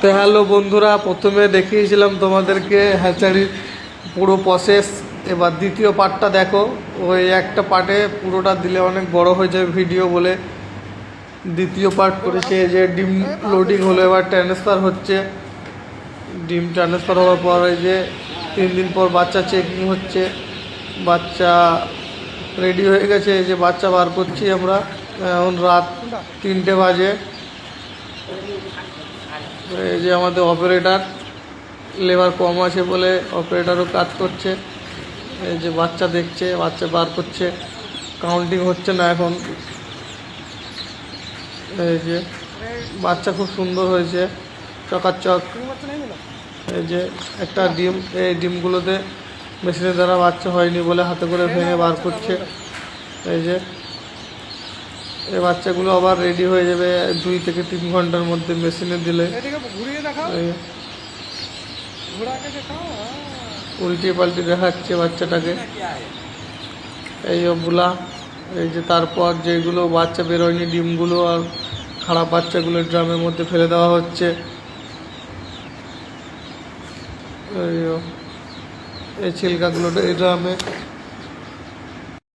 তো হ্যালো বন্ধুরা, প্রথমে দেখিয়েছিলাম তোমাদেরকে হ্যাচারির পুরো প্রসেস। এবার দ্বিতীয় পার্টটা দেখো। ওই একটা পার্টে পুরোটা দিলে অনেক বড় হয়ে যাবে ভিডিও বলে দ্বিতীয় পার্ট করেছে। যে ডিম লোডিং হলো, এবার ট্রান্সফার হচ্ছে। ডিম ট্রান্সফার হওয়ার পর এই যে 3 দিন পর বাচ্চা চেকিং হচ্ছে। বাচ্চা রেডি হয়ে গেছে, এই যে বাচ্চা বার করছি আমরা। এখন রাত 3টে বাজে। এই যে আমাদের অপারেটর, লেবার কম আছে বলে অপারেটরও কাজ করছে। এই যে বাচ্চা দেখছে, বাচ্চা বার করছে, কাউন্টিং হচ্ছে না এখন। এই যে বাচ্চা খুব সুন্দর হয়েছে, চকাচক। এই যে একটা ডিম, এই ডিমগুলোতে মেশিনের দ্বারা বাচ্চা হয়নি বলে হাতে করে ভেঙে বার করছে। এই যে এই বাচ্চাগুলো আবার রেডি হয়ে যাবে 2 থেকে 3 ঘন্টার মধ্যে মেশিনে দিলে। উল্টে পাল্টে দেখাচ্ছে বাচ্চাটাকে, এই ওগুলা। এই যে তারপর যেগুলো বাচ্চা বেরোয়নি ডিমগুলো আর খারাপ বাচ্চাগুলো ড্রামের মধ্যে ফেলে দেওয়া হচ্ছে। এই ছিলকাগুলো এই ড্রামে